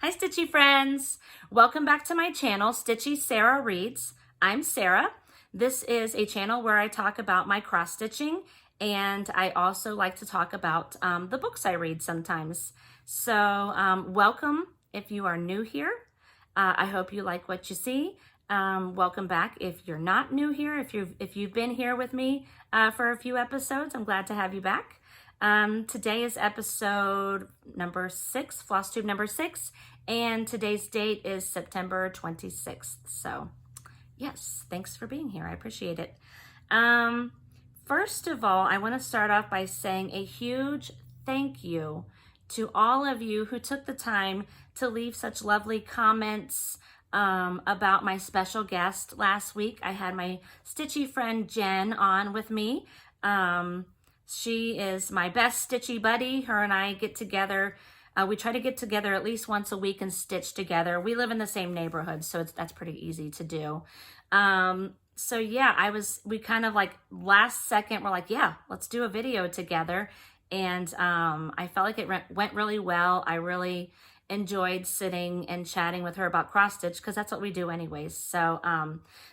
Hi Stitchy friends! Welcome back to my channel, Stitchy Sarah Reads. I'm Sarah. This is a channel where I talk about my cross stitching, and I also like to talk about the books I read sometimes. So welcome if you are new here. I hope you like what you see. Welcome back if you're not new here. If you've been here with me for a few episodes, I'm glad to have you back. Today is episode number 6, Flosstube number 6, and today's date is September 26th. So yes, thanks for being here. I appreciate it. First of all, I want to start off by saying a huge thank you to all of you who took the time to leave such lovely comments about my special guest last week. I had my Stitchy friend Jen on with me. She is my best Stitchy buddy. Her and I get together. We try to get together at least once a week and stitch together. We live in the same neighborhood, so that's pretty easy to do. So yeah, we kind of like last second, we're like, yeah, let's do a video together. And I felt like it went really well. I really enjoyed sitting and chatting with her about cross stitch because that's what we do anyways. So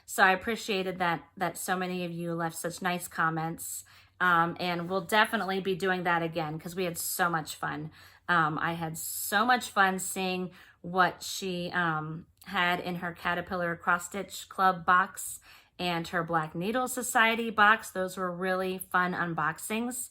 so I appreciated that so many of you left such nice comments. And we'll definitely be doing that again because we had so much fun. I had so much fun seeing what she had in her Caterpillar Cross Stitch Club box and her Black Needle Society box. Those were really fun unboxings.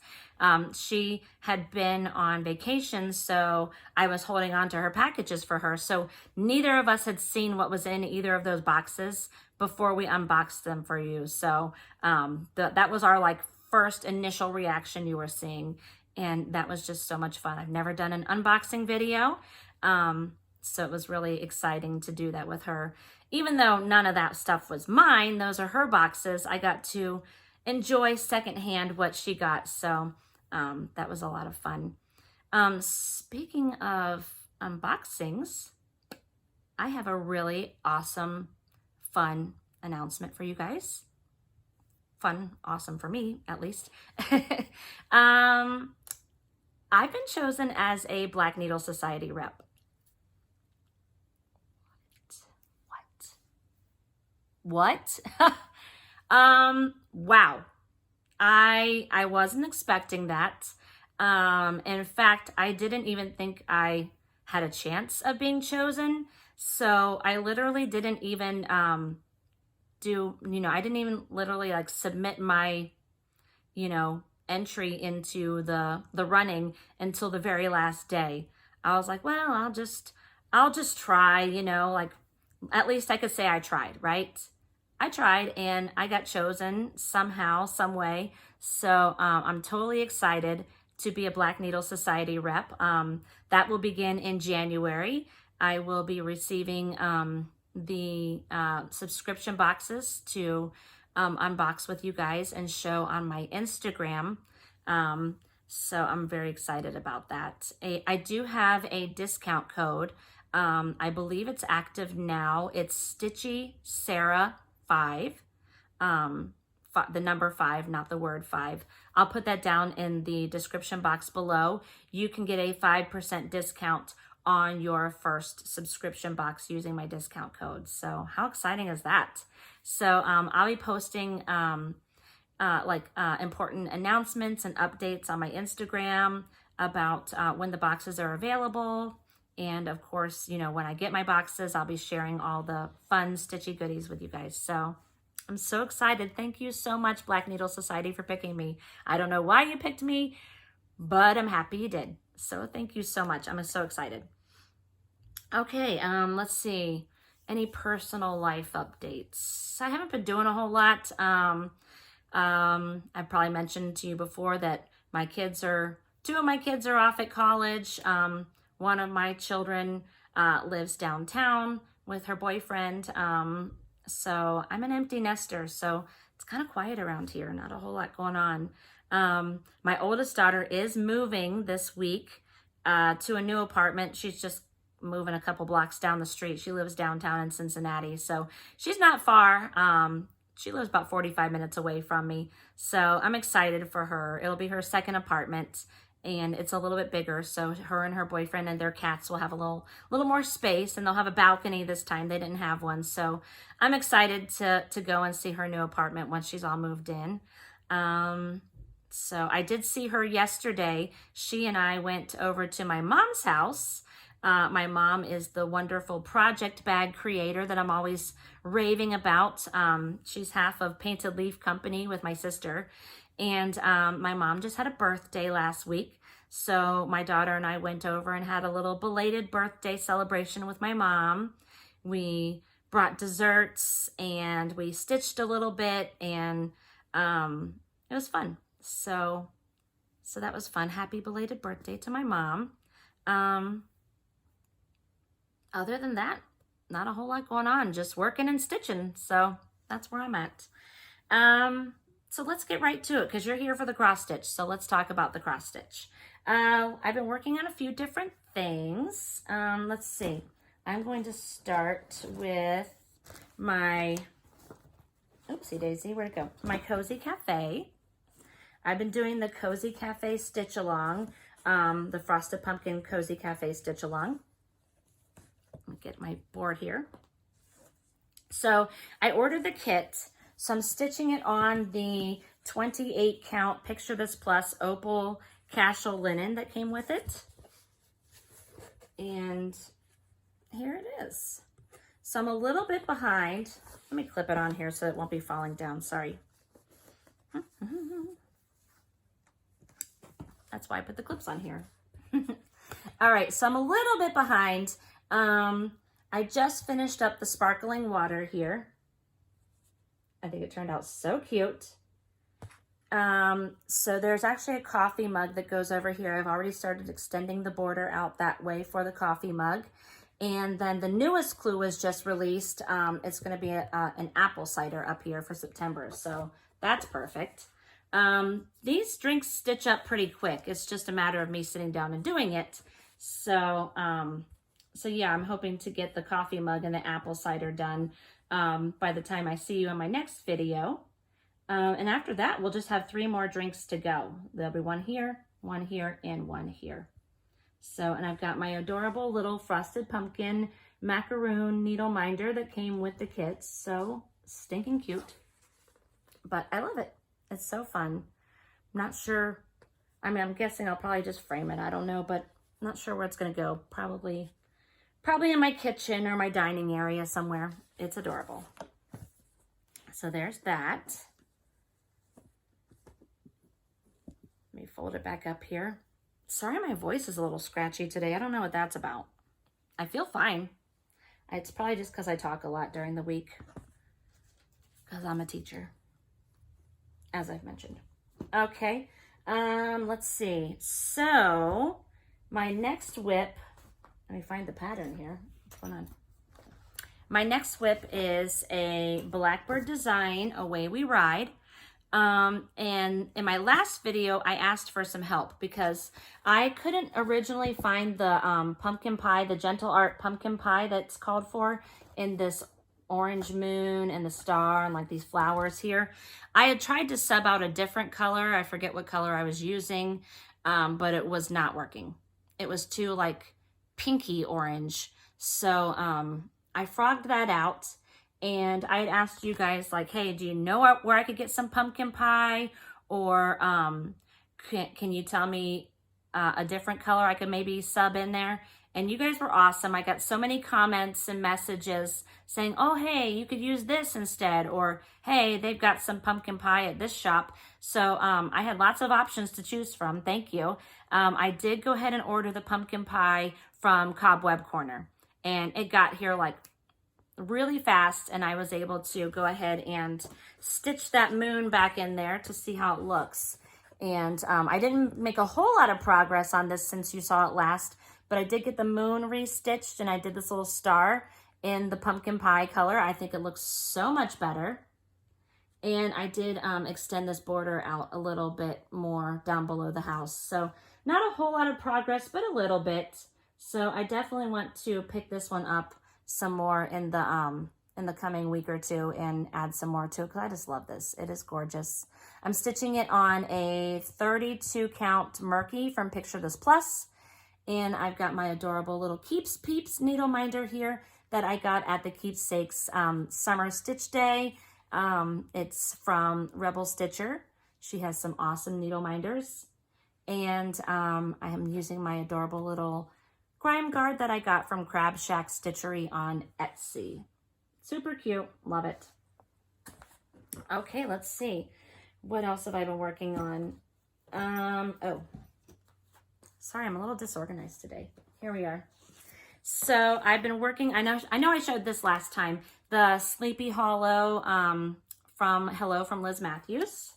She had been on vacation, so I was holding on to her packages for her. So neither of us had seen what was in either of those boxes before we unboxed them for you. So that was our first initial reaction you were seeing, and that was just so much fun. I've never done an unboxing video, so it was really exciting to do that with her. Even though none of that stuff was mine, those are her boxes, I got to enjoy secondhand what she got, so that was a lot of fun. Speaking of unboxings, I have a really awesome, fun announcement for you guys. Fun, awesome for me, at least. I've been chosen as a Black Needle Society rep. What? Wow. I wasn't expecting that. In fact, I didn't even think I had a chance of being chosen. So I literally didn't even I didn't even literally submit my, entry into the running until the very last day. I was like, well, I'll just try, at least I could say I tried, right? I tried and I got chosen somehow, some way. So I'm totally excited to be a Black Needle Society rep. That will begin in January. I will be receiving the subscription boxes to unbox with you guys and show on my Instagram. So I'm very excited about that. I do have a discount code. I believe it's active now. It's Stitchy Sarah 5. The number 5, not the word 5. I'll put that down in the description box below. You can get a 5% discount on your first subscription box using my discount code. So how exciting is that? So I'll be posting important announcements and updates on my Instagram about when the boxes are available. And of course, when I get my boxes, I'll be sharing all the fun stitchy goodies with you guys. So I'm so excited. Thank you so much, Black Needle Society, for picking me. I don't know why you picked me, but I'm happy you did. So thank you so much. I'm so excited. Okay, let's see. Any personal life updates? I haven't been doing a whole lot. I've probably mentioned to you before that two of my kids are off at college. One of my children lives downtown with her boyfriend. So I'm an empty nester, so it's kind of quiet around here. Not a whole lot going on. My oldest daughter is moving this week to a new apartment. She's just moving a couple blocks down the street. She lives downtown in Cincinnati, so she's not far. She lives about 45 minutes away from me, so I'm excited for her. It'll be her second apartment, and it's a little bit bigger, so her and her boyfriend and their cats will have a little more space, and they'll have a balcony this time. They didn't have one, so I'm excited to go and see her new apartment once she's all moved in. So I did see her yesterday. She and I went over to my mom's house. My mom is the wonderful project bag creator that I'm always raving about. She's half of Painted Leaf Company with my sister. And my mom just had a birthday last week. So my daughter and I went over and had a little belated birthday celebration with my mom. We brought desserts and we stitched a little bit, and it was fun. So that was fun. Happy belated birthday to my mom. Other than that, not a whole lot going on, just working and stitching. So that's where I'm at. So let's get right to it, because you're here for the cross stitch. So let's talk about the cross stitch. I've been working on a few different things. Let's see. I'm going to start with my, oopsie daisy, where'd it go? My Cozy Cafe. I've been doing the Cozy Cafe Stitch Along, the Frosted Pumpkin Cozy Cafe Stitch Along. Let me get my board here. So I ordered the kit. So I'm stitching it on the 28 count Picture This Plus opal casual linen that came with it. And here it is. So I'm a little bit behind. Let me clip it on here so it won't be falling down. Sorry. That's why I put the clips on here. All right, so I'm a little bit behind. I just finished up the sparkling water here. I think it turned out so cute. So there's actually a coffee mug that goes over here. I've already started extending the border out that way for the coffee mug. And then the newest clue was just released. It's going to be an apple cider up here for September. So that's perfect. These drinks stitch up pretty quick. It's just a matter of me sitting down and doing it. So yeah, I'm hoping to get the coffee mug and the apple cider done by the time I see you in my next video. And after that, we'll just have 3 more drinks to go. There'll be one here, and one here. So, and I've got my adorable little Frosted Pumpkin macaroon needle minder that came with the kit. So stinking cute, but I love it. It's so fun. I'm not sure. I mean, I'm guessing I'll probably just frame it. I don't know, but I'm not sure where it's going to go. Probably in my kitchen or my dining area somewhere. It's adorable. So there's that. Let me fold it back up here. Sorry, my voice is a little scratchy today. I don't know what that's about. I feel fine. It's probably just because I talk a lot during the week, because I'm a teacher, as I've mentioned. Okay, let's see. So my next whip, let me find the pattern here. What's going on? My next whip is a Blackbird design, Away We Ride. And in my last video, I asked for some help because I couldn't originally find the pumpkin pie, the Gentle Art pumpkin pie that's called for in this orange moon and the star and like these flowers here. I had tried to sub out a different color. I forget what color I was using, but it was not working. It was too like pinky orange. So I frogged that out. And I had asked you guys, like, hey, do you know where I could get some pumpkin pie? Or can you tell me a different color I could maybe sub in there? And you guys were awesome. I got so many comments and messages saying, oh, hey, you could use this instead. Or, hey, they've got some pumpkin pie at this shop. So I had lots of options to choose from. Thank you. I did go ahead and order the pumpkin pie from Cobweb Corner. And it got here like really fast, and I was able to go ahead and stitch that moon back in there to see how it looks. And I didn't make a whole lot of progress on this since you saw it last, but I did get the moon restitched, and I did this little star in the pumpkin pie color. I think it looks so much better. And I did extend this border out a little bit more down below the house. So not a whole lot of progress, but a little bit. So I definitely want to pick this one up some more in in the coming week or two and add some more to it because I just love this. It is gorgeous. I'm stitching it on a 32 count Murky from Picture This Plus. And I've got my adorable little Keeps Peeps needle minder here that I got at the Keepsakes Summer Stitch Day. It's from Rebel Stitcher. She has some awesome needle minders. And I am using my adorable little grime guard that I got from Crab Shack Stitchery on Etsy. Super cute. Love it. Okay, let's see. What else have I been working on? Oh, sorry, I'm a little disorganized today. Here we are. So I've been working, I know I showed this last time, the Sleepy Hollow from Liz Mathews.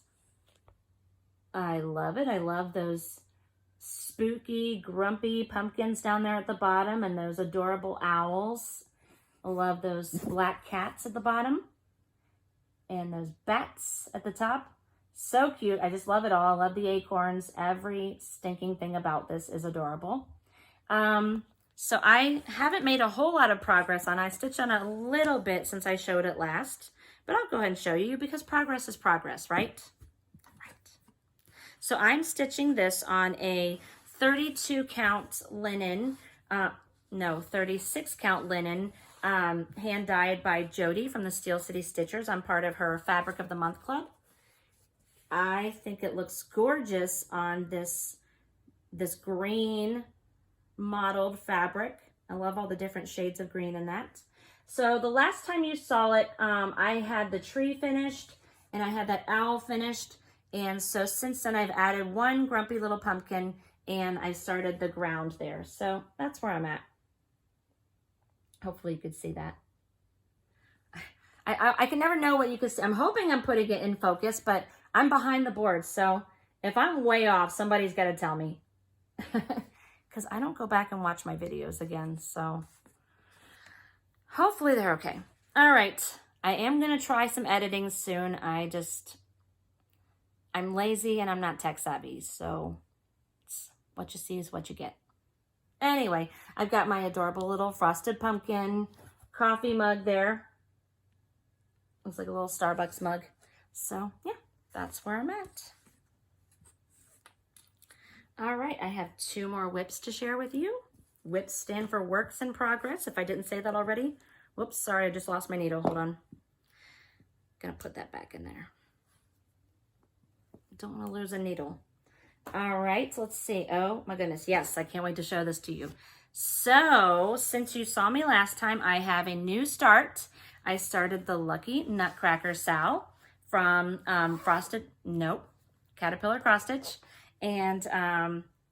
I love it. I love those spooky, grumpy pumpkins down there at the bottom and those adorable owls. I love those black cats at the bottom and those bats at the top. So cute. I just love it all. I love the acorns. Every stinking thing about this is adorable. So I haven't made a whole lot of progress on it. I stitched on it a little bit since I showed it last, but I'll go ahead and show you because progress is progress, right? Right. So I'm stitching this on a 32 count linen, 36 count linen, hand dyed by Jody from the Steel City Stitchers. I'm part of her Fabric of the Month Club. I think it looks gorgeous on this green mottled fabric. I love all the different shades of green in that. So the last time you saw it, I had the tree finished and I had that owl finished. And so since then I've added one grumpy little pumpkin and I started the ground there. So that's where I'm at. Hopefully you could see that. I can never know what you could see. I'm hoping I'm putting it in focus, but I'm behind the board. So if I'm way off, somebody's got to tell me. Because I don't go back and watch my videos again. So hopefully they're okay. All right. I am going to try some editing soon. I'm lazy and I'm not tech savvy. So what you see is what you get. Anyway, I've got my adorable little frosted pumpkin coffee mug there. Looks like a little Starbucks mug. So yeah, that's where I'm at. All right, I have 2 more whips to share with you. Whips stand for works in progress, if I didn't say that already. Whoops, sorry, I just lost my needle. Hold on. Gonna put that back in there. Don't want to lose a needle. All right, so let's see. Oh my goodness, yes, I can't wait to show this to you. So, since you saw me last time, I have a new start. I started the Lucky Nutcracker Sal from Caterpillar Cross Stitch. And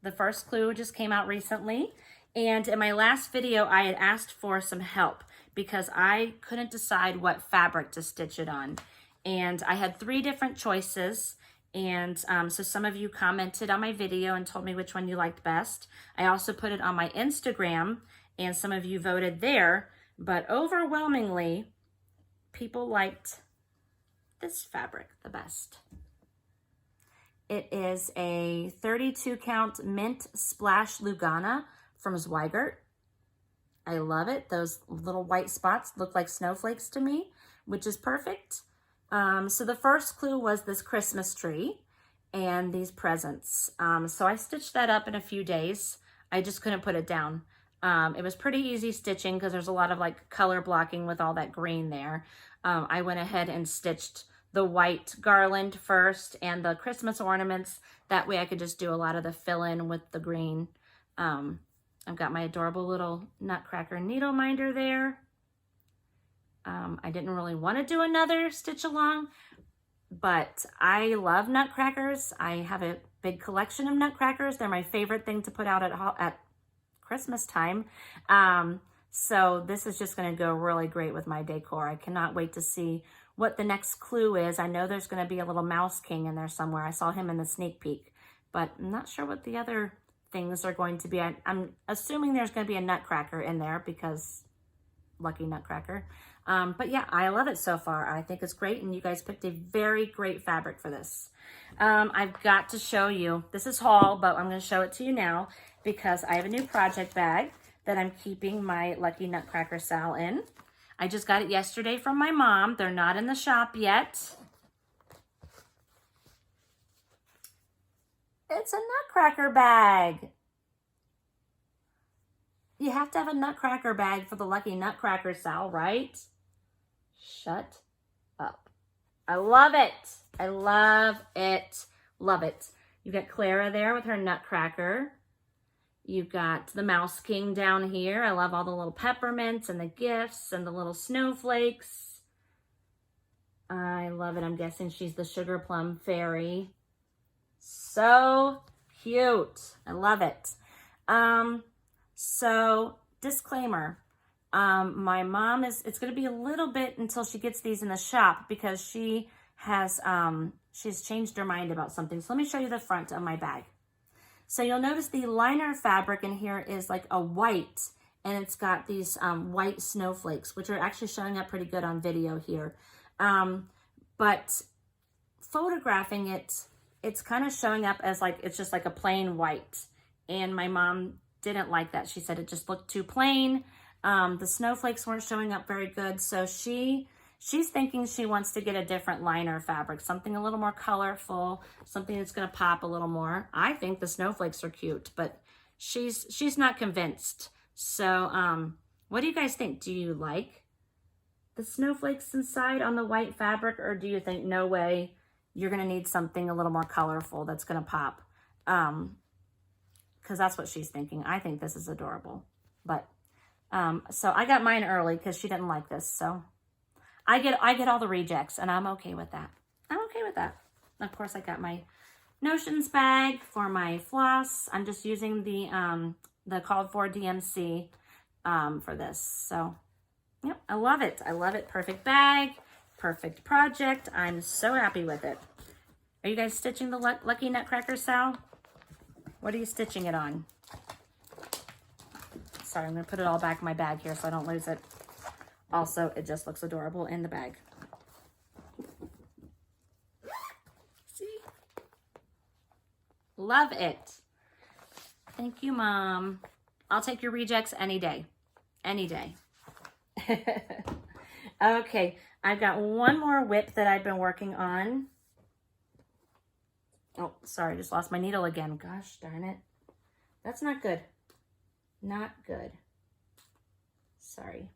the first clue just came out recently. And in my last video, I had asked for some help because I couldn't decide what fabric to stitch it on. And I had 3 different choices. And so some of you commented on my video and told me which one you liked best. I also put it on my Instagram and some of you voted there. But overwhelmingly, people liked this fabric the best. It is a 32 count Mint Splash Lugana from Zweigart. I love it. Those little white spots look like snowflakes to me, which is perfect. So the first clue was this Christmas tree and these presents. So I stitched that up in a few days. I just couldn't put it down. It was pretty easy stitching because there's a lot of like color blocking with all that green there. I went ahead and stitched the white garland first and the Christmas ornaments. That way I could just do a lot of the fill-in with the green. I've got my adorable little Nutcracker needle minder there. I didn't really want to do another stitch along, but I love nutcrackers. I have a big collection of nutcrackers. They're my favorite thing to put out at Christmas time. So this is just going to go really great with my decor. I cannot wait to see what the next clue is. I know there's going to be a little mouse king in there somewhere. I saw him in the sneak peek, but I'm not sure what the other things are going to be. I'm assuming there's going to be a nutcracker in there because Lucky Nutcracker. But yeah, I love it so far. I think it's great, and you guys picked a very great fabric for this. I've got to show you. This is haul, but I'm going to show it to you now because I have a new project bag that I'm keeping my Lucky Nutcracker Sal in. I just got it yesterday from my mom. They're not in the shop yet. It's a Nutcracker bag. You have to have a Nutcracker bag for the lucky Nutcracker Sal, right? Shut up. I love it. I love it. Love it. You've got Clara there with her Nutcracker. You've got the Mouse King down here. I love all the little peppermints and the gifts and the little snowflakes. I love it. I'm guessing she's the Sugar Plum Fairy. So cute. I love it. So disclaimer, my mom it's going to be a little bit until she gets these in the shop because she has, she's changed her mind about something. So let me show you the front of my bag. So you'll notice the liner fabric in here is like a white, and it's got these white snowflakes, which are actually showing up pretty good on video here. But photographing it, it's kind of showing up as like, it's just like a plain white. And my mom didn't like that. She said it just looked too plain. The snowflakes weren't showing up very good. So she's thinking she wants to get a different liner fabric, something a little more colorful, something that's going to pop a little more. I think the snowflakes are cute, but she's not convinced. So what do you guys think? Do you like the snowflakes inside on the white fabric, or do you think no way, you're going to need something a little more colorful that's going to pop? Because that's what she's thinking. I think this is adorable. But so I got mine early because she didn't like this. So I get all the rejects, and I'm okay with that. I'm okay with that. Of course, I got my Notions bag for my floss. I'm just using the called for DMC for this. So yep, I love it. I love it. Perfect bag, perfect project. I'm so happy with it. Are you guys stitching the Lucky Nutcracker Sal? What are you stitching it on? Sorry, I'm going to put it all back in my bag here so I don't lose it. Also, it just looks adorable in the bag. See? Love it. Thank you, Mom. I'll take your rejects any day. Any day. Okay, I've got one more whip that I've been working on. Oh, sorry, just lost my needle again. Gosh darn it. That's not good. Not good. Sorry.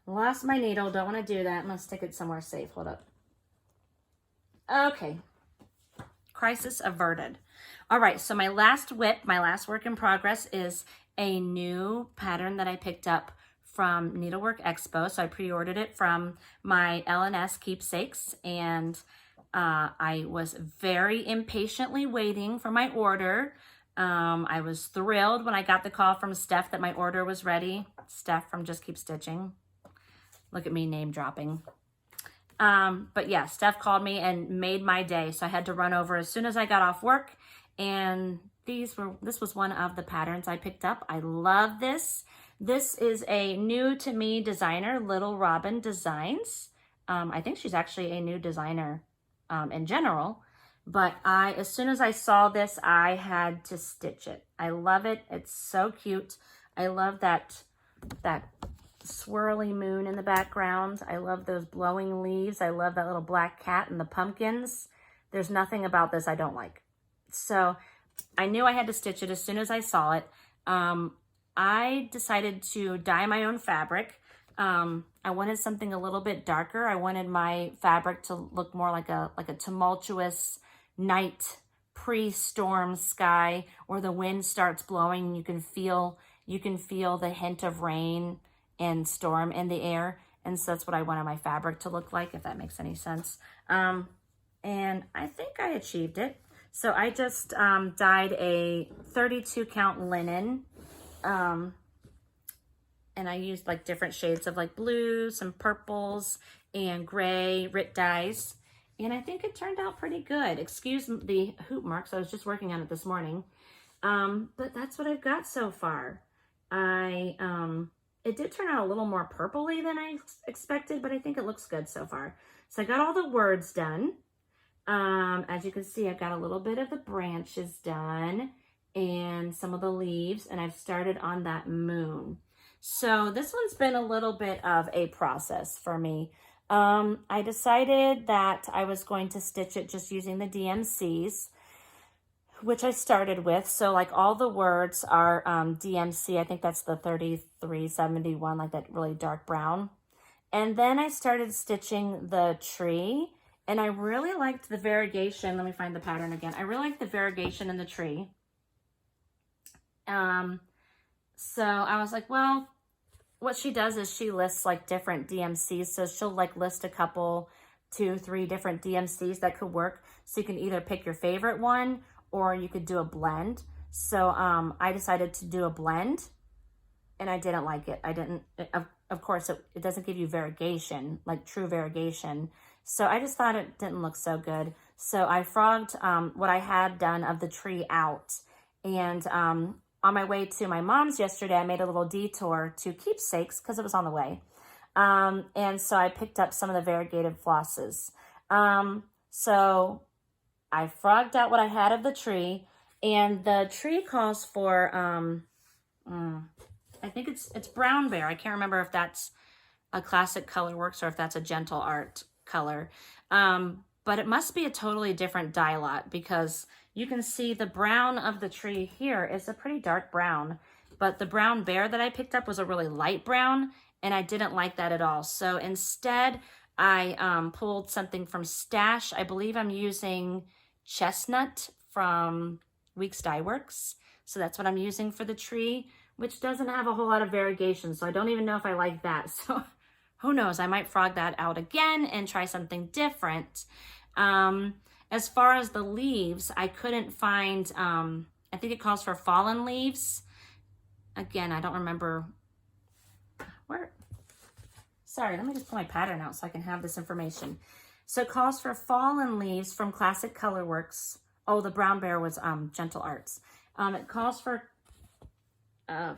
Lost my needle. Don't want to do that. I'm going to stick it somewhere safe. Hold up. Okay. Crisis averted. All right, so my last whip, my last work in progress is a new pattern that I picked up from Needlework Expo. So I pre-ordered it from my LNS keepsakes, and I was very impatiently waiting for my order. I was thrilled when I got the call from Steph that my order was ready. Steph from Just Keep Stitching. Look at me name dropping. But yeah, Steph called me and made my day. So I had to run over as soon as I got off work. And this was one of the patterns I picked up. I love this. This is a new to me designer, Little Robin Designs. I think she's actually a new designer in general. But as soon as I saw this, I had to stitch it. I love it. It's so cute. I love that swirly moon in the background. I love those blowing leaves. I love that little black cat and the pumpkins. There's nothing about this I don't like. So I knew I had to stitch it as soon as I saw it. I decided to dye my own fabric. I wanted something a little bit darker. I wanted my fabric to look more like a tumultuous night, pre-storm sky, where the wind starts blowing and you can feel the hint of rain and storm in the air. And so that's what I wanted my fabric to look like, if that makes any sense. And I think I achieved it. So I just dyed a 32 count linen. And I used like different shades of like blues, some purples, and gray Rit dyes. And I think it turned out pretty good. Excuse the hoop marks. I was just working on it this morning. But that's what I've got so far. It did turn out a little more purpley than I expected, but I think it looks good so far. So I got all the words done. As you can see, I've got a little bit of the branches done and some of the leaves, and I've started on that moon. So this one's been a little bit of a process for me. I decided that I was going to stitch it just using the DMCs, which I started with. So like all the words are DMC. I think that's the 3371, like that really dark brown. And then I started stitching the tree, and I really liked the variegation. Let me find the pattern again. I really liked the variegation in the tree. So I was like, well, what she does is she lists like different DMCs. So she'll like list a couple, 2, 3 different DMCs that could work. So you can either pick your favorite one or you could do a blend. So I decided to do a blend, and I didn't like it. Of course, it doesn't give you variegation, like true variegation. So I just thought it didn't look so good. So I frogged what I had done of the tree out. And on my way to my mom's yesterday, I made a little detour to Keepsakes because it was on the way. And so I picked up some of the variegated flosses. So I frogged out what I had of the tree, and the tree calls for, I think it's Brown Bear. I can't remember if that's a Classic Colorworks or if that's a Gentle Art color. But it must be a totally different dye lot, because you can see the brown of the tree here is a pretty dark brown, but the Brown Bear that I picked up was a really light brown, and I didn't like that at all. So instead, I pulled something from Stash. I believe I'm using Chestnut from Weeks Dye Works. So that's what I'm using for the tree, which doesn't have a whole lot of variegation. So I don't even know if I like that. So who knows? I might frog that out again and try something different. As far as the leaves, I couldn't find, I think it calls for Fallen Leaves. Again, I don't remember where. Sorry, let me just pull my pattern out so I can have this information. So it calls for Fallen Leaves from Classic Colorworks. Oh, the Brown Bear was Gentle Arts. It calls for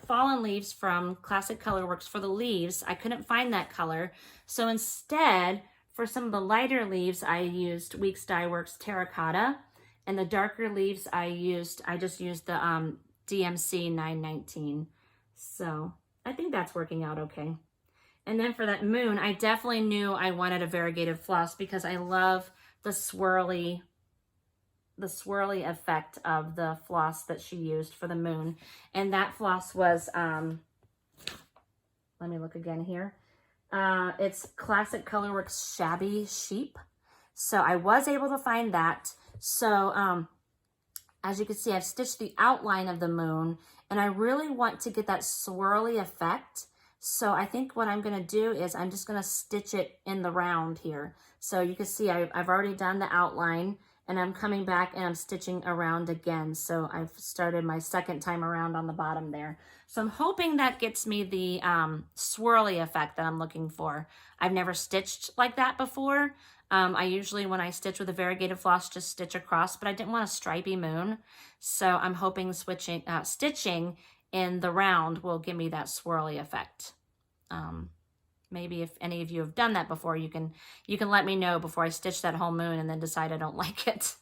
Fallen Leaves from Classic Colorworks for the leaves. I couldn't find that color. So instead, for some of the lighter leaves, I used Weeks Dye Works Terracotta. And the darker leaves, I just used the DMC 919. So I think that's working out okay. And then for that moon, I definitely knew I wanted a variegated floss because I love the swirly effect of the floss that she used for the moon. And that floss was, let me look again here. It's Classic Colorworks Shabby Sheep. So I was able to find that. So as you can see, I've stitched the outline of the moon, and I really want to get that swirly effect. So I think what I'm going to do is I'm just going to stitch it in the round here. So you can see I've already done the outline, and I'm coming back and I'm stitching around again. So I've started my second time around on the bottom there. So I'm hoping that gets me the swirly effect that I'm looking for. I've never stitched like that before. I usually, when I stitch with a variegated floss, just stitch across, but I didn't want a stripy moon. So I'm hoping stitching in the round will give me that swirly effect. Maybe if any of you have done that before, you can let me know before I stitch that whole moon and then decide I don't like it.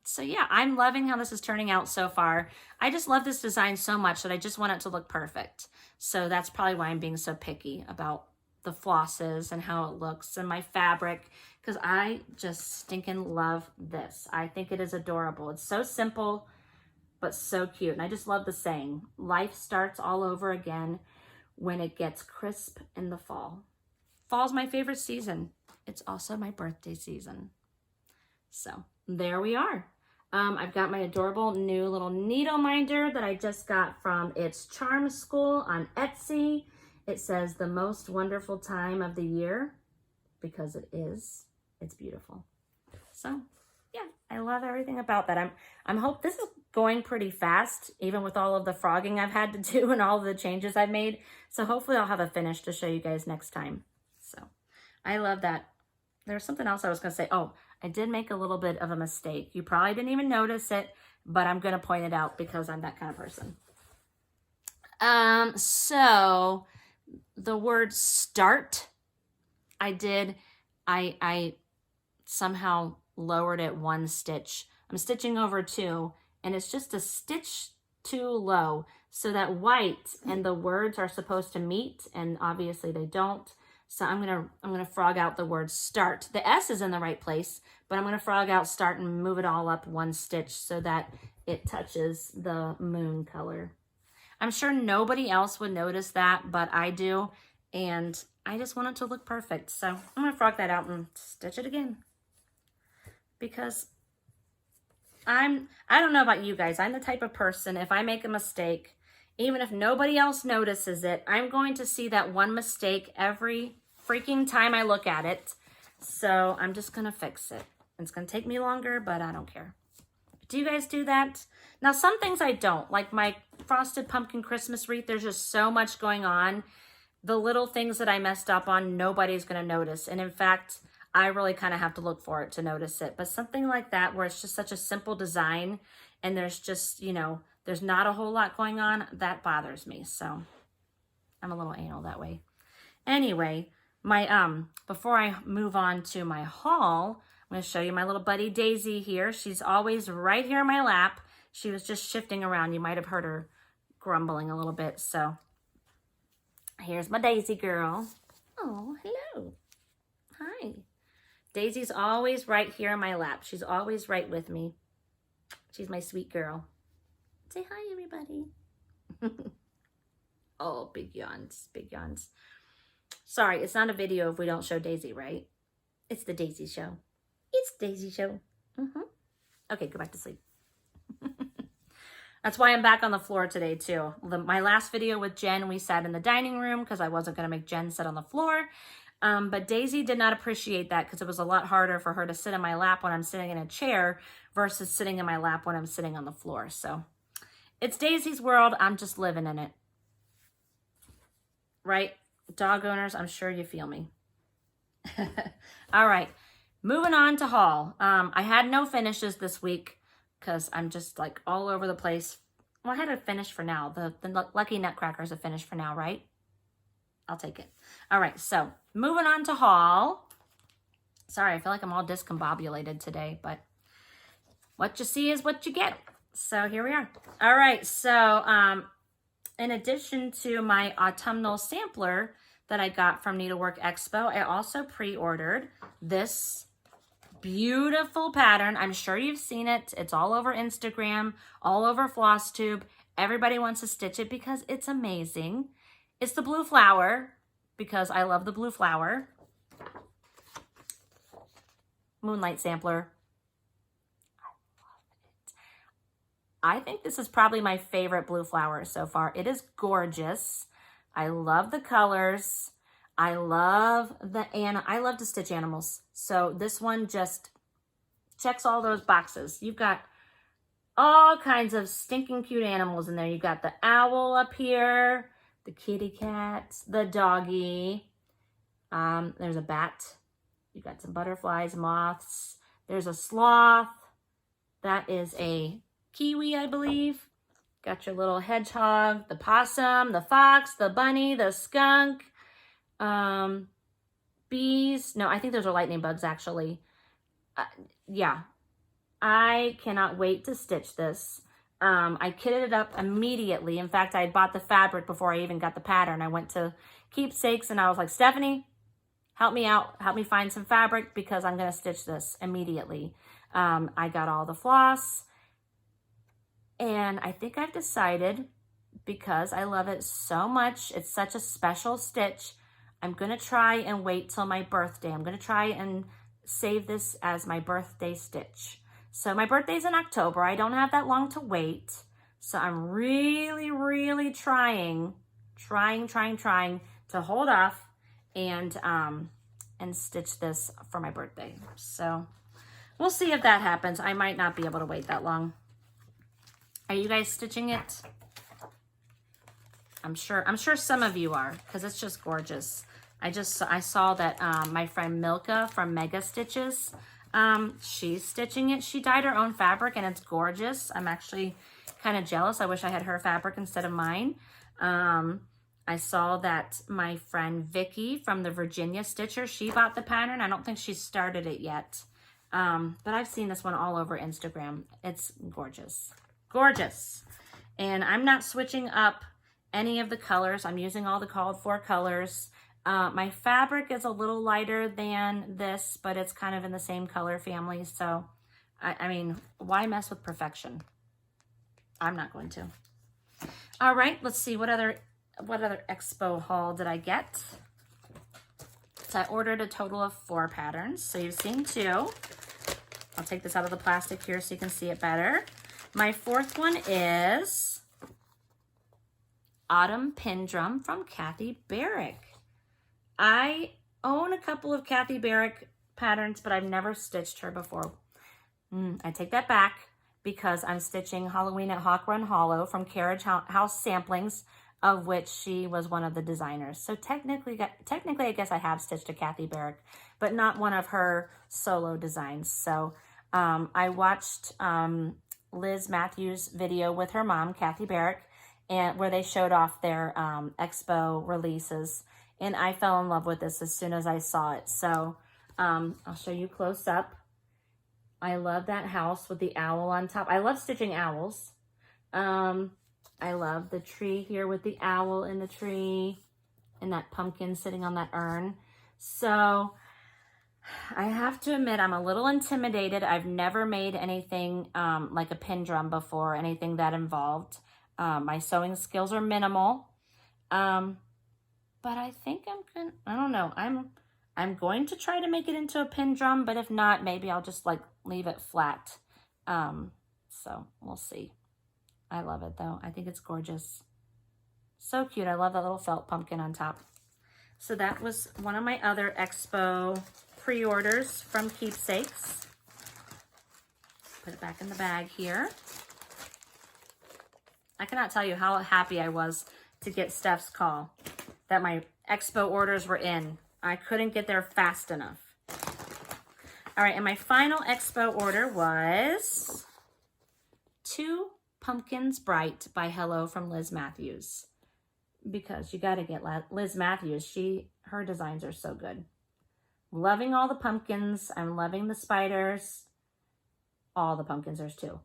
So yeah, I'm loving how this is turning out so far. I just love this design so much that I just want it to look perfect. So that's probably why I'm being so picky about the flosses and how it looks and my fabric, because I just stinking love this. I think it is adorable. It's so simple, but so cute. And I just love the saying, life starts all over again when it gets crisp in the fall. Fall's my favorite season. It's also my birthday season. So there we are. I've got my adorable new little needle minder that I just got from It's Charm School on Etsy. It says the most wonderful time of the year, because it is. It's beautiful. So yeah, I love everything about that. I'm hope this is going pretty fast, even with all of the frogging I've had to do and all of the changes I've made. So hopefully I'll have a finish to show you guys next time. So I love that. There's something else I was going to say. Oh, I did make a little bit of a mistake. You probably didn't even notice it, but I'm going to point it out because I'm that kind of person. So the word start, I somehow lowered it 1 stitch. I'm stitching over 2, and it's just a stitch too low. so that white and the words are supposed to meet, and obviously they don't. So I'm gonna frog out the word start. The S is in the right place, but I'm gonna frog out start and move it all up one stitch so that it touches the moon color. I'm sure nobody else would notice that, but I do, and I just want it to look perfect. So I'm gonna frog that out and stitch it again, because I don't know about you guys, I'm the type of person, if I make a mistake, even if nobody else notices it, I'm going to see that one mistake every freaking time I look at it. So I'm just gonna fix it. It's gonna take me longer, but I don't care. Do you guys do that? Now, some things I don't, like my frosted pumpkin Christmas wreath, there's just so much going on. The little things that I messed up on, nobody's gonna notice. And in fact, I really kind of have to look for it to notice it. But something like that, where it's just such a simple design and there's just, you know, there's not a whole lot going on, that bothers me. So I'm a little anal that way. Anyway, my before I move on to my haul, I'm going to show you my little buddy Daisy here. She's always right here in my lap. She was just shifting around. You might have heard her grumbling a little bit. So here's my Daisy girl. Oh, hello. Hi. Daisy's always right here in my lap. She's always right with me. She's my sweet girl. Say hi, everybody. Oh, big yawns, big yawns. Sorry, it's not a video if we don't show Daisy, right? It's the Daisy show. It's Daisy show. Okay, go back to sleep. That's why I'm back on the floor today, too. My last video with Jen, we sat in the dining room because I wasn't going to make Jen sit on the floor. But Daisy did not appreciate that because it was a lot harder for her to sit in my lap when I'm sitting in a chair versus sitting in my lap when I'm sitting on the floor. So it's Daisy's world. I'm just living in it. Right? Dog owners, I'm sure you feel me. All right. Moving on to haul. I had no finishes this week because I'm just like all over the place. Well, I had a finish for now. The Lucky Nutcracker is a finish for now, right? I'll take it. All right, so moving on to haul. Sorry, I feel like I'm all discombobulated today, but what you see is what you get. So here we are. All right, so in addition to my autumnal sampler that I got from Needlework Expo, I also pre-ordered this beautiful pattern. I'm sure you've seen it. It's all over Instagram, all over Flosstube. Everybody wants to stitch it because it's amazing. It's the blue flower because I love the blue flower. Moonlight sampler. I love it. I think this is probably my favorite blue flower so far. It is gorgeous. I love the colors. I love to stitch animals. So this one just checks all those boxes. You've got all kinds of stinking cute animals in there. You've got the owl up here, the kitty cat, the doggy. There's a bat. You've got some butterflies, moths. There's a sloth. That is a kiwi, I believe. Got your little hedgehog, the possum, the fox, the bunny, the skunk, bees. No, I think those are lightning bugs, actually. Yeah, I cannot wait to stitch this. I kitted it up immediately. In fact, I had bought the fabric before I even got the pattern. I went to Keepsakes and I was like, Stephanie, help me out. Help me find some fabric because I'm going to stitch this immediately. I got all the floss. And I think I've decided, because I love it so much, it's such a special stitch, I'm going to try and wait till my birthday. I'm going to try and save this as my birthday stitch. So my birthday's in October. I don't have that long to wait. So I'm really, really trying to hold off and stitch this for my birthday. So we'll see if that happens. I might not be able to wait that long. Are you guys stitching it? I'm sure some of you are, because it's just gorgeous. I saw that my friend Milka from Mega Stitches, she's stitching it. She dyed her own fabric and it's gorgeous. I'm actually kind of jealous. I wish I had her fabric instead of mine. I saw that my friend Vicky from the Virginia Stitcher, she bought the pattern. I don't think she started it yet. But I've seen this one all over Instagram. It's gorgeous. Gorgeous. And I'm not switching up any of the colors. I'm using all the called for colors. My fabric is a little lighter than this, but it's kind of in the same color family. So, I mean, why mess with perfection? I'm not going to. All right, let's see what other expo haul did I get? So I ordered a total of 4 patterns. So you've seen 2. I'll take this out of the plastic here so you can see it better. My 4th one is Autumn Pin Drum from Kathy Barrick. I own a couple of Kathy Barrick patterns, but I've never stitched her before. I take that back because I'm stitching Halloween at Hawk Run Hollow from Carriage House Samplings, of which she was one of the designers. So technically, I guess I have stitched a Kathy Barrick, but not one of her solo designs. So I watched Liz Mathews' video with her mom, Kathy Barrick, and where they showed off their expo releases. And I fell in love with this as soon as I saw it. So I'll show you close up. I love that house with the owl on top. I love stitching owls. I love the tree here with the owl in the tree and that pumpkin sitting on that urn. So I have to admit, I'm a little intimidated. I've never made anything like a pin drum before, anything that involved. My sewing skills are minimal. But I think I don't know. I'm going to try to make it into a pin drum, but if not, maybe I'll just like leave it flat. So we'll see. I love it though. I think it's gorgeous. So cute. I love that little felt pumpkin on top. So that was one of my other expo pre-orders from Keepsakes. Put it back in the bag here. I cannot tell you how happy I was to get Steph's call that my expo orders were in. I couldn't get there fast enough. All right, and my final expo order was 2 Pumpkins Bright by Hello from Liz Mathews. Because you got to get Liz Mathews. Her designs are so good. Loving all the pumpkins. I'm loving the spiders. All the pumpkins, there's 2.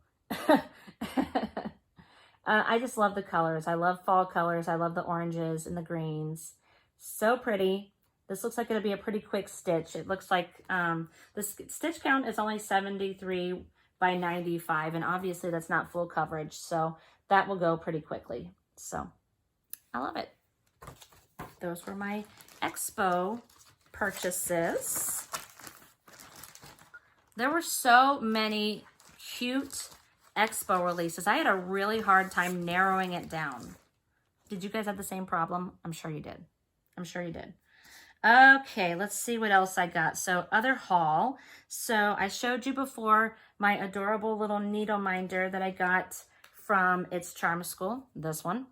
I just love the colors. I love fall colors. I love the oranges and the greens. So pretty. This looks like it'll be a pretty quick stitch. It looks like the stitch count is only 73 by 95, and obviously that's not full coverage, so that will go pretty quickly. So I love it. Those were my expo purchases. There were so many cute expo releases. I had a really hard time narrowing it down. Did you guys have the same problem? I'm sure you did. I'm sure you did. Okay, let's see what else I got. So other haul. So I showed you before my adorable little needle minder that I got from It's Charm School, this one.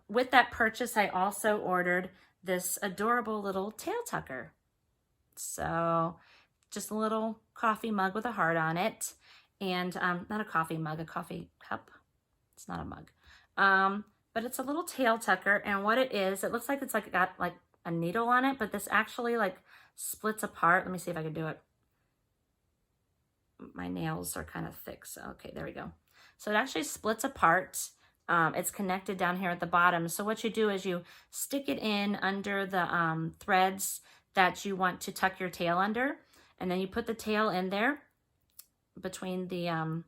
With that purchase, I also ordered this adorable little tail tucker. So just a little coffee mug with a heart on it. And not a coffee mug, a coffee cup. It's not a mug. But it's a little tail tucker. And what it is, it looks like it's like got like a needle on it, but this actually like splits apart. Let me see if I can do it. My nails are kind of thick, so okay, there we go. So it actually splits apart. It's connected down here at the bottom. So what you do is you stick it in under the threads that you want to tuck your tail under, and then you put the tail in there between the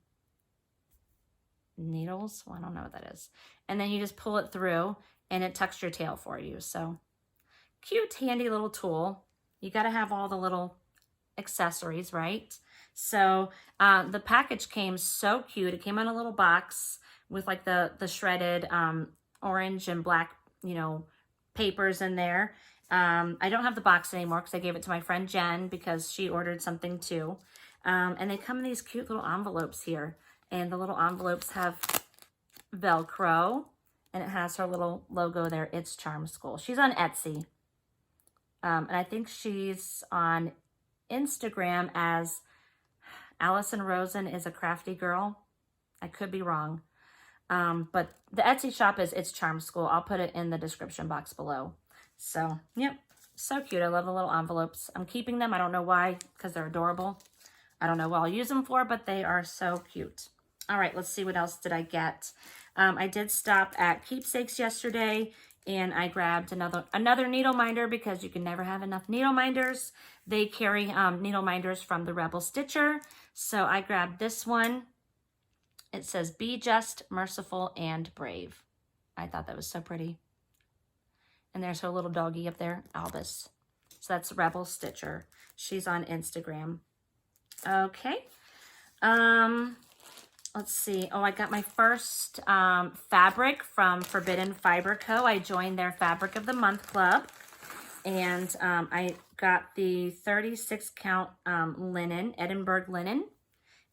needles. Well, I don't know what that is. And then you just pull it through and it tucks your tail for you. So cute, handy little tool. You got to have all the little accessories, right? So the package came so cute. It came in a little box with like the shredded orange and black, you know, papers in there. I don't have the box anymore because I gave it to my friend Jen because she ordered something too. And they come in these cute little envelopes here. And the little envelopes have Velcro. And it has her little logo there. It's Charm School. She's on Etsy. And I think she's on Instagram as Allison Rosen is a crafty girl. I could be wrong. But the Etsy shop is It's Charm School. I'll put it in the description box below. So, yep. So cute. I love the little envelopes. I'm keeping them. I don't know why, because they're adorable. I don't know what I'll use them for, but they are so cute. All right, let's see what else did I get. I did stop at Keepsakes yesterday, and I grabbed another needle minder because you can never have enough needle minders. They carry needle minders from the Rebel Stitcher. So I grabbed this one. It says, "Be just, merciful, and brave." I thought that was so pretty. And there's her little doggy up there, Albus. So that's Rebel Stitcher. She's on Instagram. Okay. Let's see. Oh, I got my first fabric from Forbidden Fiber Co. I joined their Fabric of the Month Club. And I got the 36 count linen, Edinburgh linen.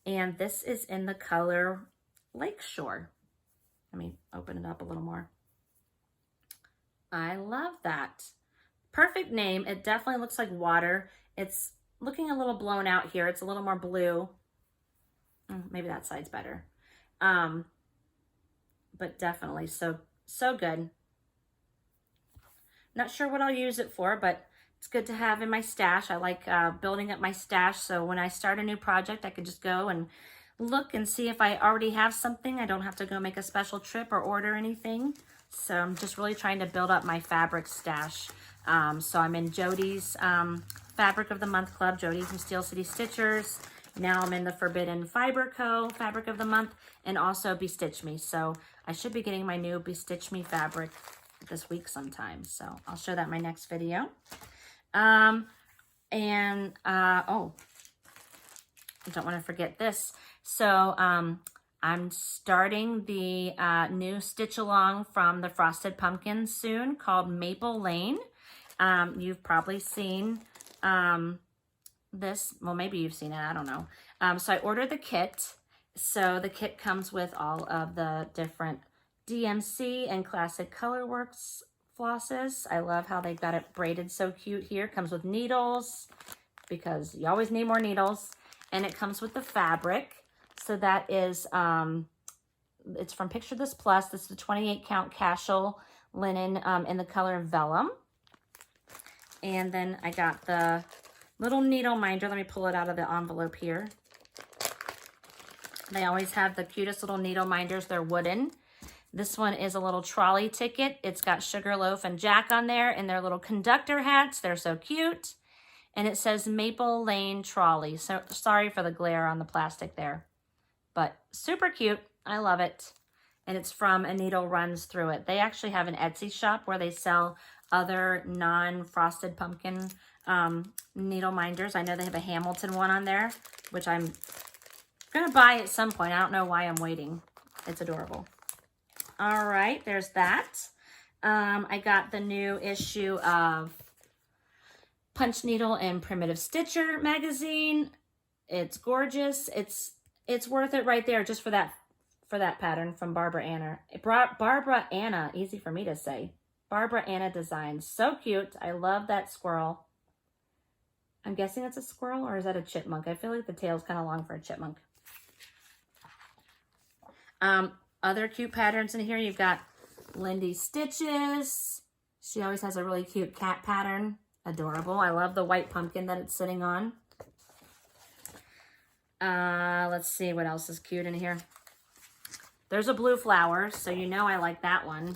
And this is in the color Lakeshore. Let me open it up a little more. I love that. Perfect name. It definitely looks like water. It's looking a little blown out here. It's a little more blue. Maybe that side's better. But definitely so good. Not sure what I'll use it for, but it's good to have in my stash. I like building up my stash, so when I start a new project, I can just go and look and see if I already have something. I don't have to go make a special trip or order anything. So I'm just really trying to build up my fabric stash. So I'm in Jody's Fabric of the Month Club, Jody from Steel City Stitchers. Now I'm in the Forbidden Fiber Co. Fabric of the Month, and also Bestitch Me. So I should be getting my new Bestitch Me fabric this week sometime. So I'll show that in my next video. Oh, I don't want to forget this. So I'm starting the new stitch along from the Frosted Pumpkins soon called Maple Lane. You've probably seen this. Well, maybe you've seen it. I don't know. So I ordered the kit. So the kit comes with all of the different DMC and Classic Colorworks flosses. I love how they've got it braided so cute here. Comes with needles because you always need more needles. And it comes with the fabric. So that is, it's from Picture This Plus. This is the 28 count casual linen in the color Vellum. And then I got the little needle minder. Let me pull it out of the envelope here. They always have the cutest little needle minders. They're wooden. This one is a little trolley ticket. It's got Sugarloaf and Jack on there and their little conductor hats. They're so cute. And it says Maple Lane Trolley. So sorry for the glare on the plastic there. But super cute. I love it. And it's from A Needle Runs Through It. They actually have an Etsy shop where they sell other non-frosted pumpkin needle minders. I know they have a Hamilton one on there, which I'm going to buy at some point. I don't know why I'm waiting. It's adorable. All right, there's that. I got the new issue of Punch Needle and Primitive Stitcher magazine. It's gorgeous. It's worth it right there just for that pattern from Barbara Anna. Barbara Anna, easy for me to say. Barbara Anna Designs. So cute. I love that squirrel. I'm guessing it's a squirrel, or is that a chipmunk? I feel like the tail's kind of long for a chipmunk. Other cute patterns in here. You've got Lindy Stitches. She always has a really cute cat pattern. Adorable. I love the white pumpkin that it's sitting on. Let's see what else is cute in here. There's a blue flower, so you know I like that one.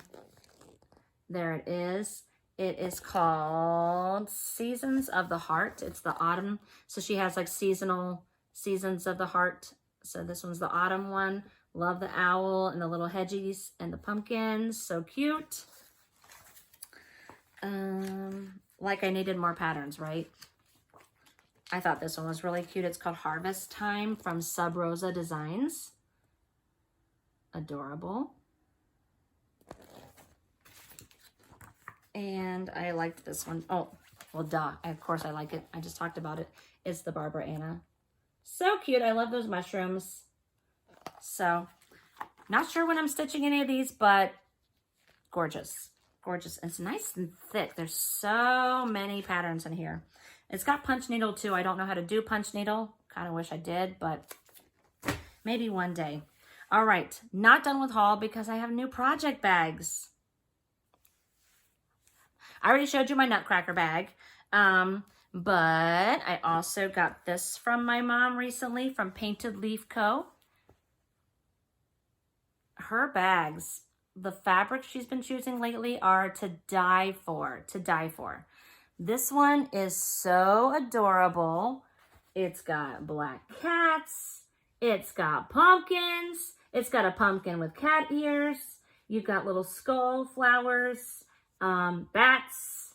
There it is. It is called Seasons of the Heart. It's the autumn. So she has like seasonal Seasons of the Heart. So this one's the autumn one. Love the owl and the little hedgies and the pumpkins. So cute. Like I needed more patterns, right? I thought this one was really cute. It's called Harvest Time from Sub Rosa Designs. Adorable. And I liked this one. Oh, well, duh. Of course I like it. I just talked about it. It's the Barbara Anna. So cute. I love those mushrooms. So, not sure when I'm stitching any of these, but gorgeous. Gorgeous. It's nice and thick. There's so many patterns in here. It's got punch needle too. I don't know how to do punch needle. Kind of wish I did, but maybe one day. All right. Not done with haul because I have new project bags. I already showed you my Nutcracker bag. But I also got this from my mom recently from Painted Leaf Co. her bags, the fabrics she's been choosing lately are to die for, to die for. This one is so adorable. It's got black cats. It's got pumpkins. It's got a pumpkin with cat ears. You've got little skull flowers, bats.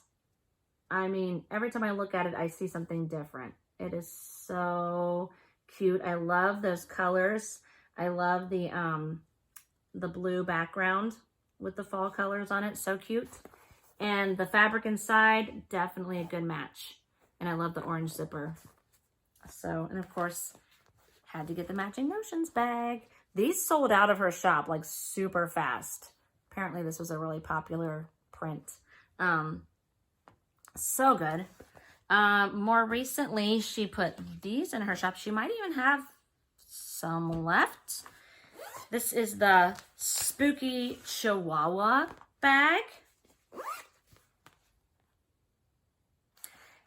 I mean, every time I look at it, I see something different. It is so cute. I love those colors. I love the blue background with the fall colors on it. So cute. And the fabric inside, definitely a good match. And I love the orange zipper. So, and of course, had to get the matching Notions bag. These sold out of her shop like super fast. Apparently this was a really popular print. So good. More recently, she put these in her shop. She might even have some left. This is the Spooky Chihuahua bag.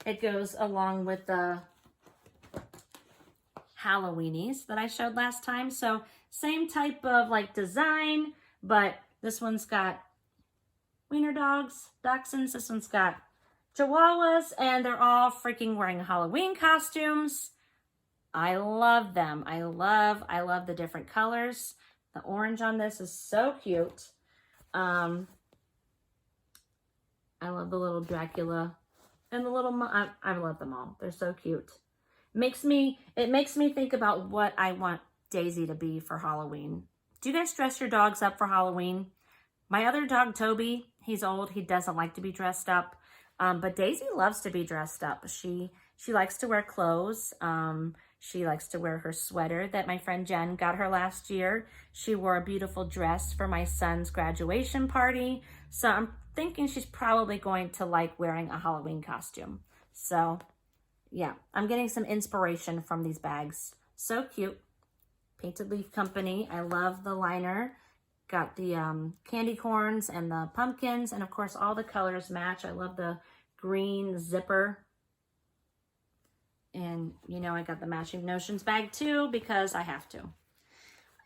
It goes along with the Halloweenies that I showed last time. So same type of like design, but this one's got wiener dogs, dachshunds. This one's got Chihuahuas, and they're all freaking wearing Halloween costumes. I love them. I love the different colors. The orange on this is so cute. I love the little Dracula and the little, I love them all. They're so cute. It makes me think about what I want Daisy to be for Halloween. Do you guys dress your dogs up for Halloween? My other dog, Toby, he's old. He doesn't like to be dressed up. But Daisy loves to be dressed up. She likes to wear clothes. She likes to wear her sweater that my friend Jen got her last year. She wore a beautiful dress for my son's graduation party. So I'm thinking she's probably going to like wearing a Halloween costume. So yeah, I'm getting some inspiration from these bags. So cute. Painted Leaf Company. I love the liner. Got the candy corns and the pumpkins, and of course all the colors match. I love the green zipper. And you know, I got the matching Notions bag too because I have to.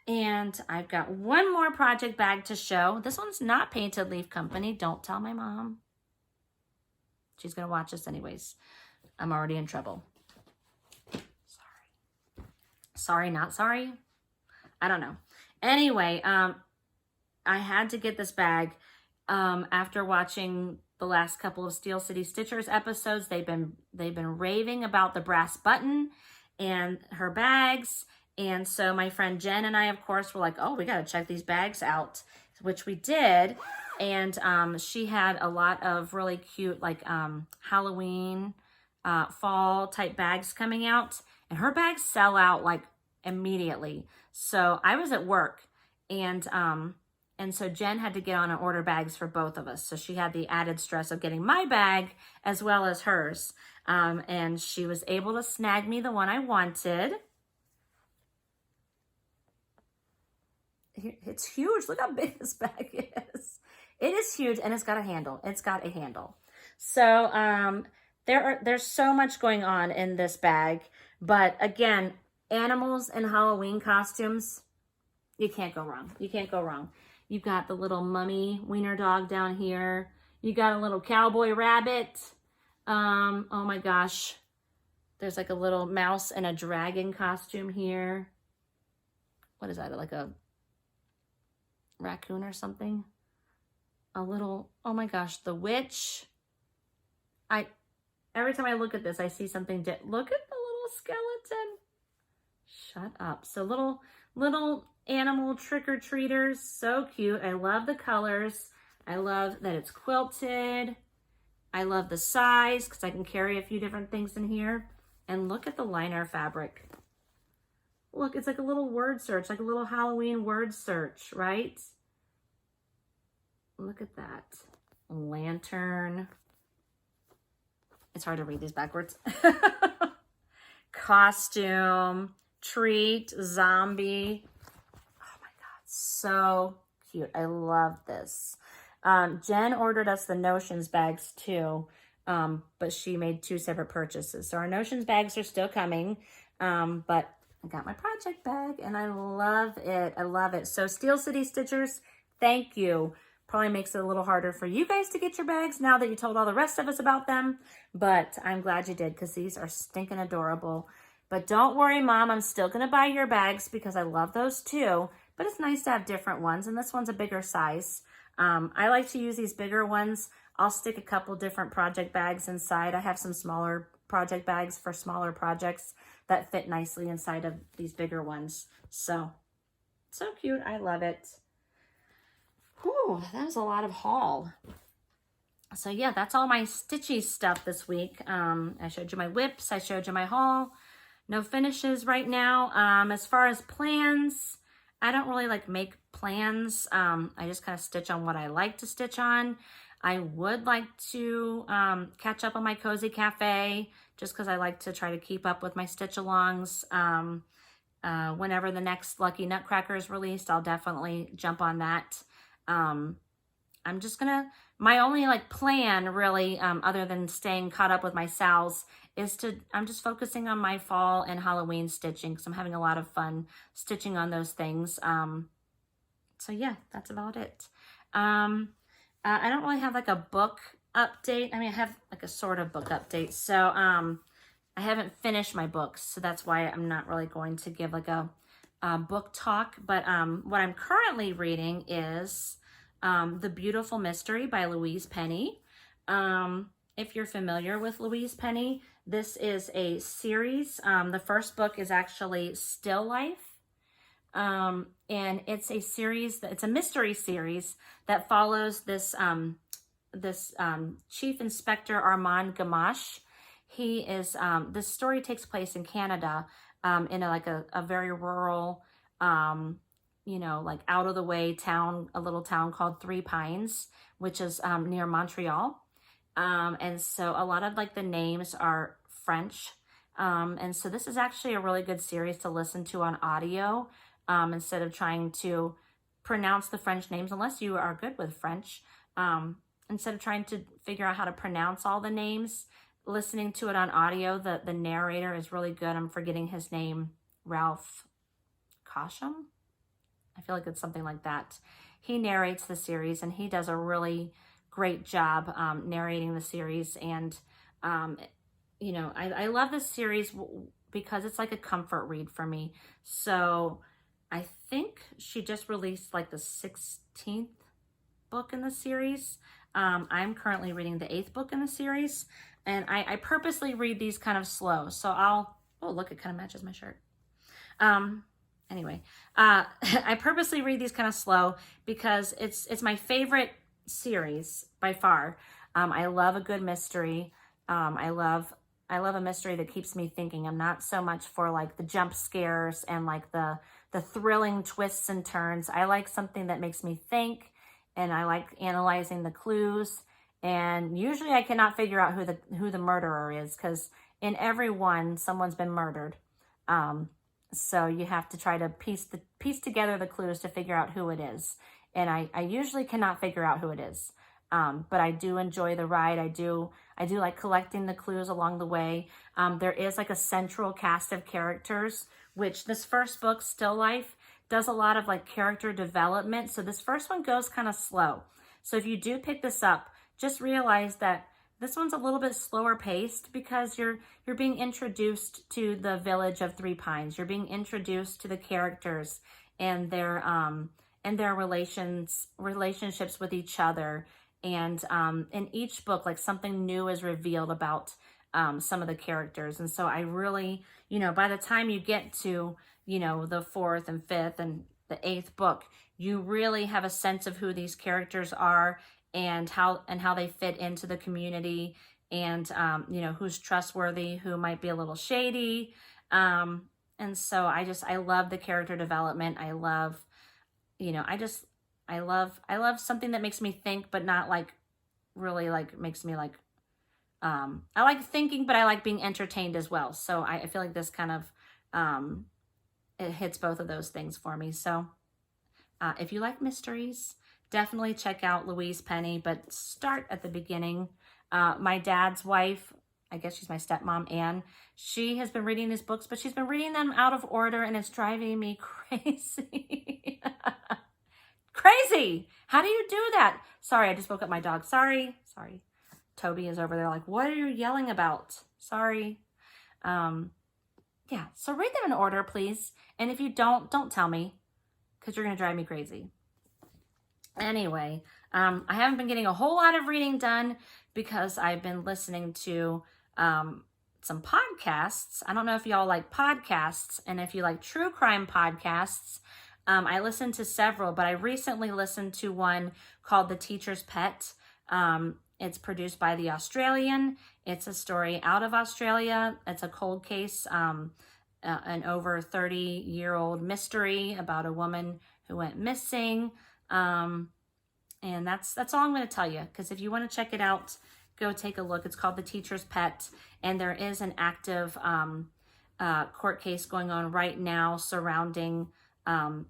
And I've got one more project bag to show. This one's not Painted Leaf Company. Don't tell my mom. She's gonna watch this anyways. I'm already in trouble. Sorry, not sorry. I don't know. Anyway, I had to get this bag after watching the last couple of Steel City Stitchers episodes. They've been raving about the brass button and her bags. And so my friend Jen and I, of course, were like, oh, we got to check these bags out, which we did. And she had a lot of really cute, like Halloween, fall type bags coming out. And her bags sell out like immediately. So I was at work, and so Jen had to get on and order bags for both of us. So she had the added stress of getting my bag as well as hers. And she was able to snag me the one I wanted. It's huge. Look how big this bag is. It is huge, and it's got a handle. It's got a handle. So there's so much going on in this bag. But again, animals and Halloween costumes, you can't go wrong. You can't go wrong. You've got the little mummy wiener dog down here. You got a little cowboy rabbit. Oh my gosh. There's like a little mouse and a dragon costume here. What is that? Like a raccoon or something? A little, oh my gosh, the witch. Every time I look at this, I see something. Look at the little skeleton. Shut up. So little animal trick-or-treaters. So cute. I love the colors. I love that it's quilted. I love the size because I can carry a few different things in here. And look at the liner fabric. Look, it's like a little word search, like a little Halloween word search, right? Look at that. Lantern. It's hard to read these backwards. Costume, treat, zombie. Oh my God, so cute. I love this. Jen ordered us the Notions bags too, but she made 2 separate purchases. So our Notions bags are still coming, but I got my project bag and I love it. I love it. So Steel City Stitchers, thank you. Probably makes it a little harder for you guys to get your bags now that you told all the rest of us about them. But I'm glad you did because these are stinking adorable. But don't worry, Mom, I'm still going to buy your bags because I love those too. But it's nice to have different ones. And this one's a bigger size. I like to use these bigger ones. I'll stick a couple different project bags inside. I have some smaller project bags for smaller projects that fit nicely inside of these bigger ones. So cute. I love it. Whew, that was a lot of haul. So yeah, that's all my stitchy stuff this week. I showed you my whips. I showed you my haul. No finishes right now. As far as plans, I don't really like make plans. I just kind of stitch on what I like to stitch on. I would like to catch up on my Cozy Cafe just because I like to try to keep up with my stitch-alongs. Whenever the next Lucky Nutcracker is released, I'll definitely jump on that. I'm just gonna, my only like plan really, other than staying caught up with my Sals, is I'm just focusing on my fall and Halloween stitching because I'm having a lot of fun stitching on those things. So yeah, that's about it. I don't really have like a book update. I mean, I have like a sort of book update. So I haven't finished my books, so that's why I'm not really going to give like a book talk. But what I'm currently reading is The Beautiful Mystery by Louise Penny. If you're familiar with Louise Penny, this is a series. The first book is actually Still Life. And it's a series, it's a mystery series that follows this Chief Inspector Armand Gamache. He is, this story takes place in Canada, in a very rural, you know, like out of the way town, a little town called Three Pines, which is near Montreal. And so a lot of like the names are French. And so this is actually a really good series to listen to on audio, instead of trying to pronounce the French names, unless you are good with French. Instead of trying to figure out how to pronounce all the names, listening to it on audio, the narrator is really good. I'm forgetting his name, Ralph Cosham? I feel like it's something like that. He narrates the series and he does a really great job narrating the series. And, you know, I love this series because it's like a comfort read for me. So I think she just released like the 16th book in the series. I'm currently reading the 8th book in the series. And I purposely read these kind of slow. So oh, look, it kind of matches my shirt. Anyway, I purposely read these kind of slow because it's my favorite series by far. I love a good mystery. I love a mystery that keeps me thinking. I'm not so much for like the jump scares and like the thrilling twists and turns. I like something that makes me think, and I like analyzing the clues. And usually I cannot figure out who the murderer is, because in every one, someone's been murdered. So you have to try to piece together the clues to figure out who it is. And I usually cannot figure out who it is. But I do enjoy the ride. I do like collecting the clues along the way. There is like a central cast of characters, which this first book, Still Life, does a lot of like character development. So this first one goes kind of slow. So if you do pick this up, just realize that this one's a little bit slower paced because you're being introduced to the village of Three Pines. You're being introduced to the characters and their relationships with each other. And in each book, like something new is revealed about some of the characters. And so I really, you know, by the time you get to, you know, the 4th and 5th and the 8th book, you really have a sense of who these characters are and how they fit into the community, and you know, who's trustworthy, who might be a little shady. And so I love the character development. I love, you know, I love something that makes me think, but not like really like makes me like, I like thinking, but I like being entertained as well. So I feel like this kind of, it hits both of those things for me. So if you like mysteries, definitely check out Louise Penny, but start at the beginning. My dad's wife I guess she's my stepmom, Anne. She has been reading these books, but she's been reading them out of order, and it's driving me crazy. Crazy! How do you do that? Sorry, I just woke up my dog. Sorry. Toby is over there like, what are you yelling about? Sorry. Yeah, so read them in order, please. And if you don't tell me, because you're going to drive me crazy. Anyway, I haven't been getting a whole lot of reading done because I've been listening to some podcasts. I don't know if y'all like podcasts, and if you like true crime podcasts, I listened to several, but I recently listened to one called The Teacher's Pet. It's produced by The Australian. It's a story out of Australia. It's a cold case, an over 30-year-old mystery about a woman who went missing. And that's all I'm going to tell you, because if you want to check it out, go take a look. It's called The Teacher's Pet, and there is an active court case going on right now surrounding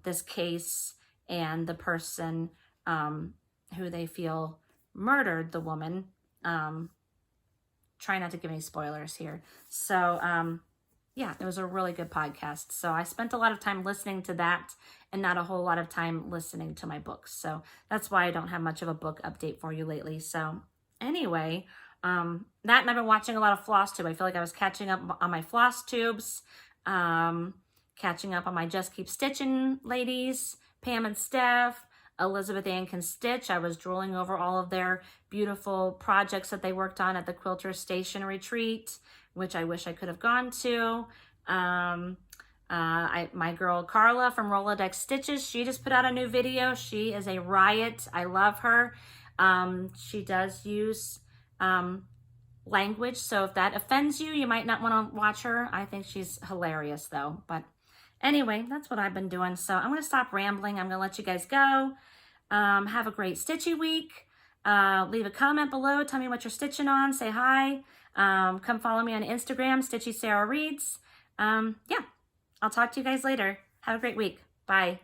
this case and the person who they feel murdered the woman. Try not to give any spoilers here. So yeah, it was a really good podcast. So I spent a lot of time listening to that and not a whole lot of time listening to my books. So that's why I don't have much of a book update for you lately. So anyway, that, and I've been watching a lot of Flosstube. I feel like I was catching up on my Flosstubes, catching up on my Just Keep Stitching ladies, Pam and Steph, Elizabeth Ann Can Stitch. I was drooling over all of their beautiful projects that they worked on at the Quilter Station Retreat, which I wish I could have gone to. My girl Carla from Rolodex Stitches, she just put out a new video. She is a riot. I love her. She does use language, so if that offends you, you might not want to watch her. I think she's hilarious though. But anyway, that's what I've been doing. So I'm going to stop rambling. I'm going to let you guys go. Have a great stitchy week. Leave a comment below. Tell me what you're stitching on. Say hi. Come follow me on Instagram, Stitchy Sarah Reads. Yeah, I'll talk to you guys later. Have a great week. Bye.